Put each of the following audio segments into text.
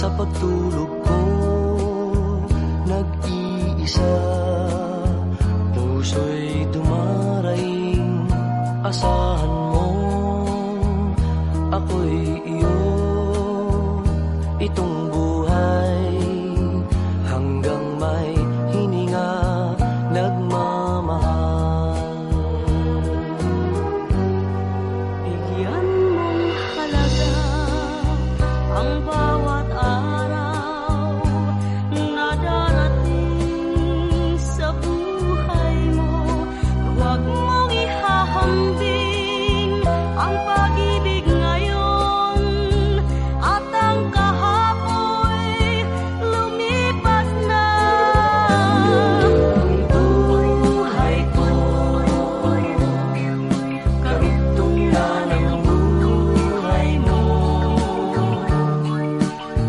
sa pagtulog ko, nag-iisa. Puso'y dumaraing, asahan mo, ako'y iyo. Itong buhay hanggang may hininga, nagmamahal. Bigyan mong halaga ang bawat araw na darating sa buhay mo. Huwag mong ihahambing ang pag-ibig ngayon at ang kahapoy lumipas na. Ang buhay ko, karugtong na ng buhay mo.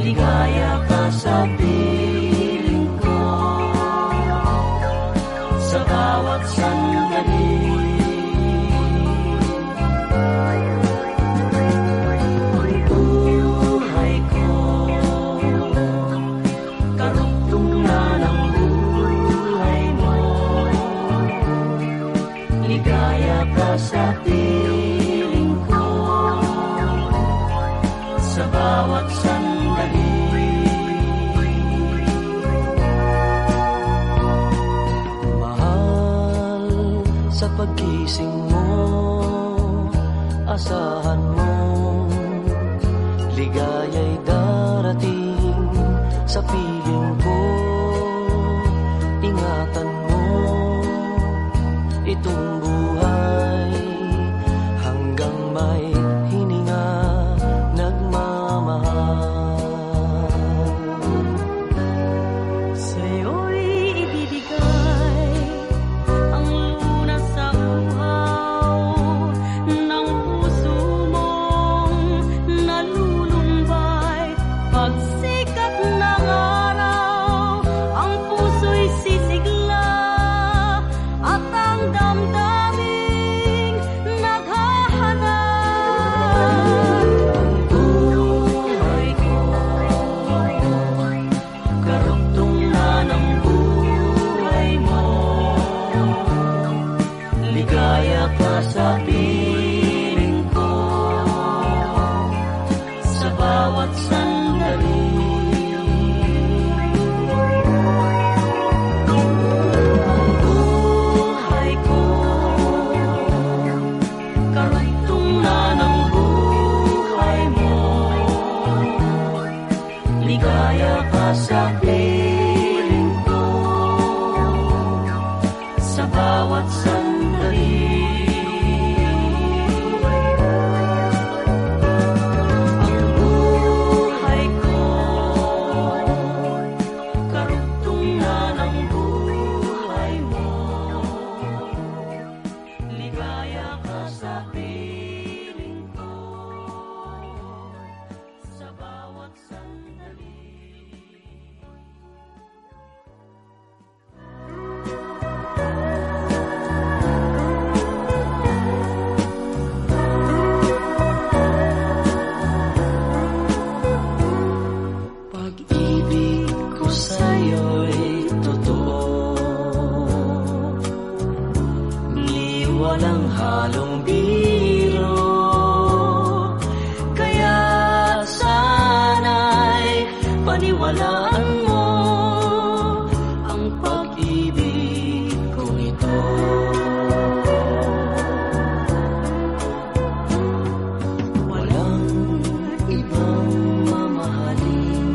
Ligaya ka sa piling ko sa bawat sandali. Ang buhay ko, karugtong na ng buhay mo. Ligaya ka sa piling ko sa bawat sandali. Mahal, sa paggising mo, asahan mo, ligaya'y darating sa piling ko. Ingatan mo itong buhay hanggang may hininga, nagmamahal. Sa'yo'y ibibigay ang lunas sa uhaw ng puso mong nalulumbay. Pagsikat ng araw, ang puso'y sisigla at ang damdaming naghahanap. Ang buhay ko, karugtong na ng buhay mo. Ligaya ka sa piling ko sa bawat sandali. Ang buhay ko, karugtong na ng buhay mo. Ligaya ka sa piling ko sa bawat sandali. Ang buhay ko, karugtong na ng buhay mo. Ligaya ka sa piling ko sa bawat sandali. Pag-ibig ko sa'yo'y totoo, ni walang halong biro. Kaya sana'y paniwalaan mo ang pag-ibig kong ito. Walang ibang mamahalin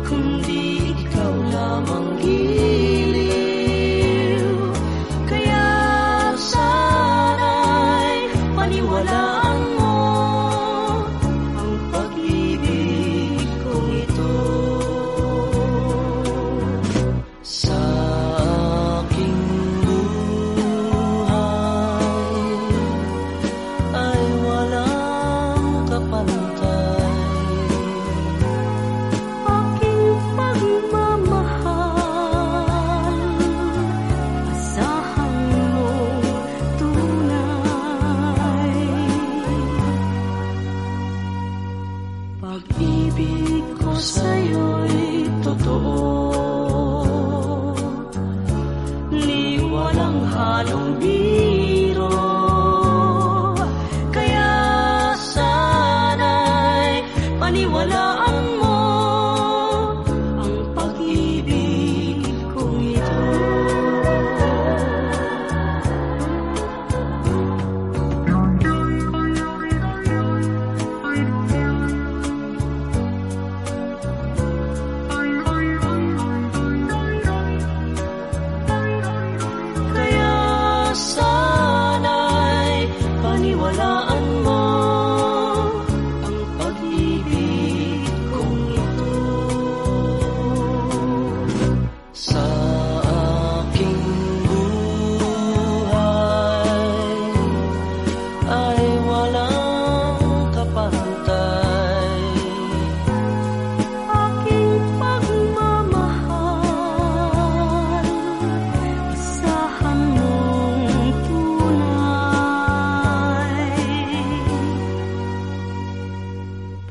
kundi ikaw lamang, giliw. Kaya sana'y paniwalaan mo ang pag-ibig kong Pag-ibig ko sa'yo'y totoo, ni walang halong biro. Kaya sana'y paniwalaan mo ang pag-ibig kong ito.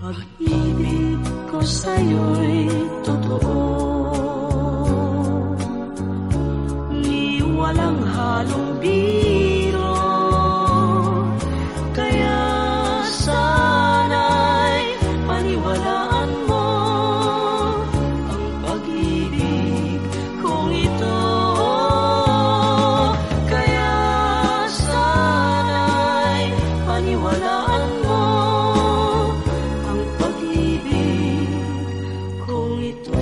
Pag-ibig ko sa'yo'y totoo, ni walang halong biro. Kaya sana'y paniwalaan mo ang pag-ibig kong ito. Kaya sana'y paniwalaan mo kung ito.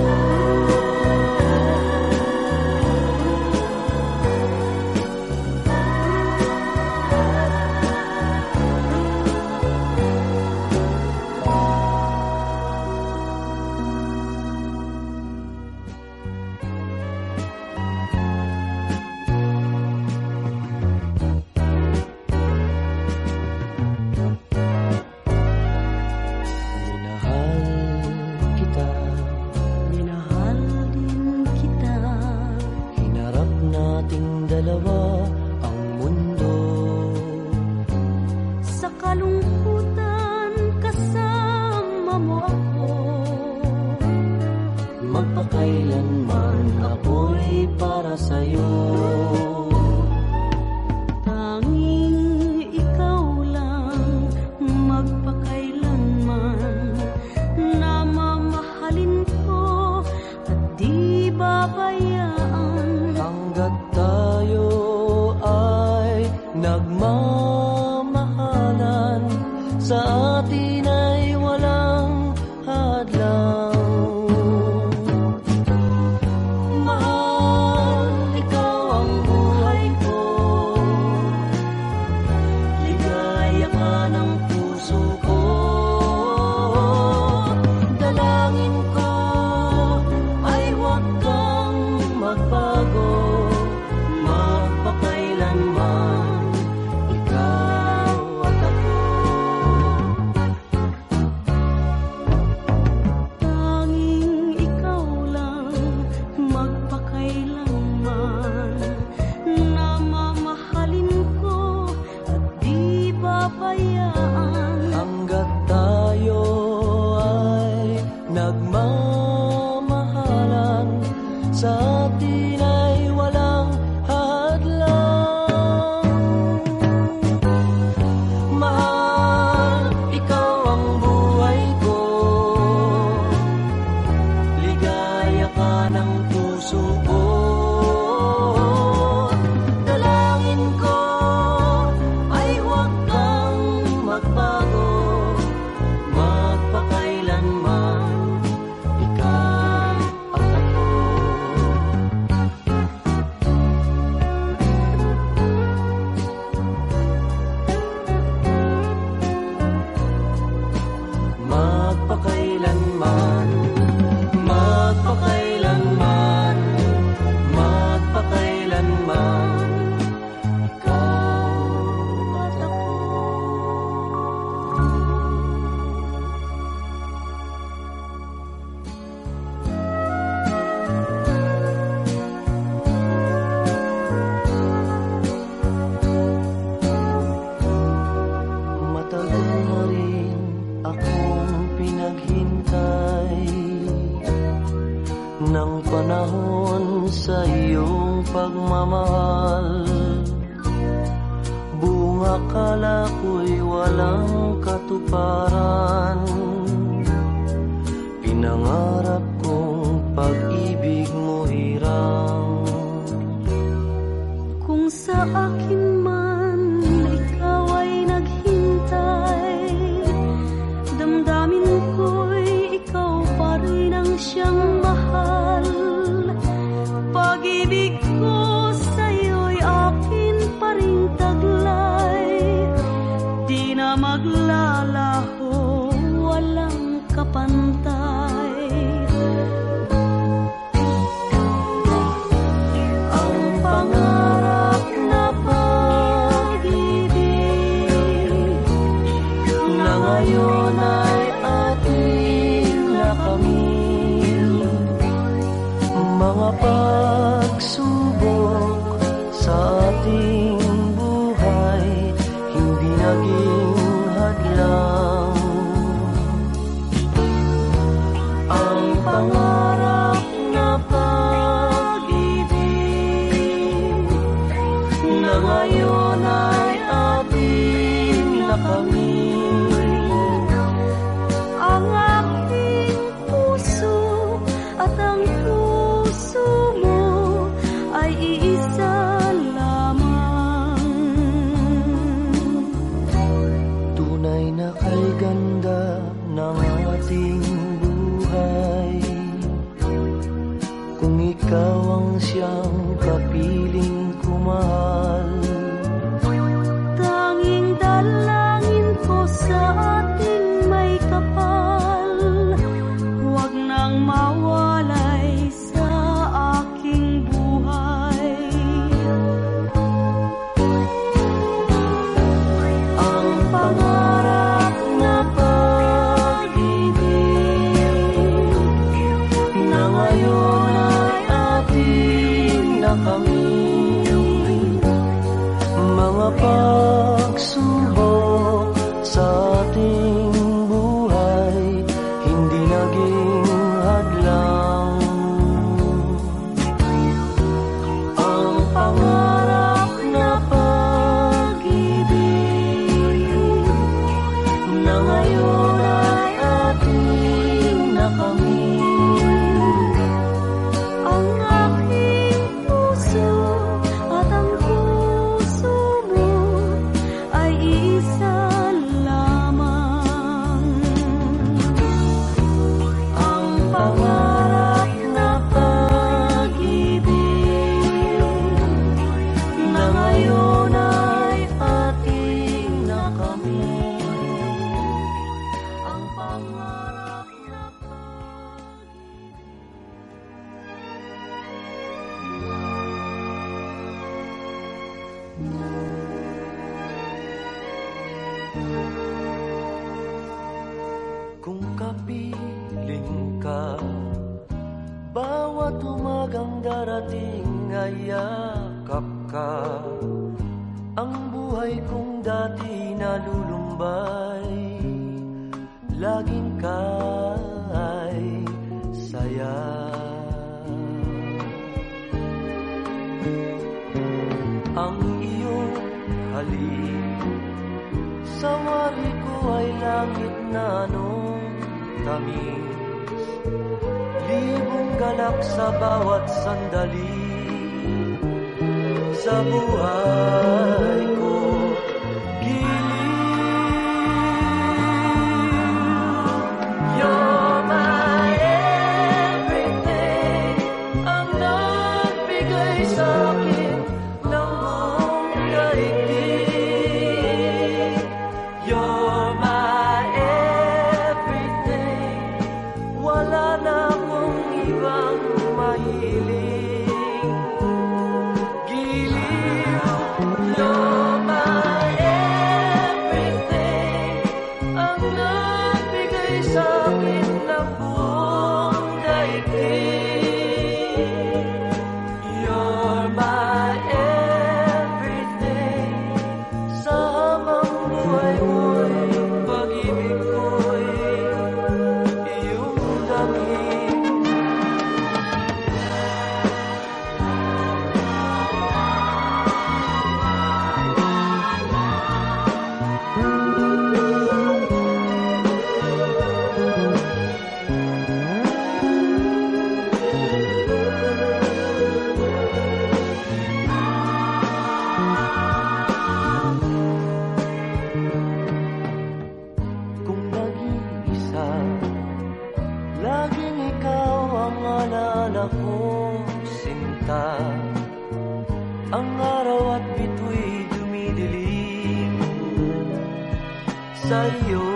Dalawa ang mundo. Sa kalungkutan kasama mo ako, magpakailanman ako'y para sa'yo. Tanging ikaw lang magpakailanman na mamahalin ko at di babayaan. Hanggat tayo ay nagmamahalan, sa atin ay walang hadlang. Mahal, ikaw ang buhay ko, ligaya ka ng puso ko. Dalangin ko ay huwag kang magbago, magpakailanman ikaw at ako. pagmamahal. Buong akala ko'y walang katuparan. Pinangarap kong pag-ibig mo hirang. Kung sa akin man ikaw ay naghintay, damdamin ko'y ikaw pa rin ang siyang mahal. Pag-ibig ko sa'yo'y akin pa rin taglay, di na maglalaho, walang kapantay. Ang pangarap na pag-ibig na ngayon ay ating nakamit. Mga pagsubok sa ating buhay hindi naging hadlang. Ang pangarap na pag-ibig na ngayon ay ating nakamit. Ang aking puso at ang puso mo ay iisa lamang. Tunay na kay ganda ng ating buhay, kung ikaw ang siyang kapiling kumahal. Tanging dalangin ko sa ating may kapal, huwag nang mawalay sa aking buhay. Ang pangarap na pag-ibig na ngayon ay ating nakamit. Mga pagsubok sa ating buhay hindi naging hadlang. Ang pangarap na pag-ibig na ngayon ay ating nakamit. Ang aking puso at ang puso mo ay isa lamang. Ang pangarap na pag-ibig na ngayon ay ating nakamit. Ang pangarap na Kung kapiling ka, bawat umagang darating ay yakap ka. Ang buhay kong dati nalulumbay, laging ka'y saya. Ang iyong halik sa wari ko ay langit na nung tamis. Libong galak sa bawat sandali sa buhay ko. You're my everything, ang nagbigay sa'kin ng buong daigdig. You're my everything, wala na akong ibang mahiling. Giliw, you're my everything, ang nagbigay sa'kin ng buong daigdig. You're my everything, sa habang buhay mo'y pag-ibig ko'y iyong damhin. akong sinta. Ang araw at bitu'y dumidilim sa iyo.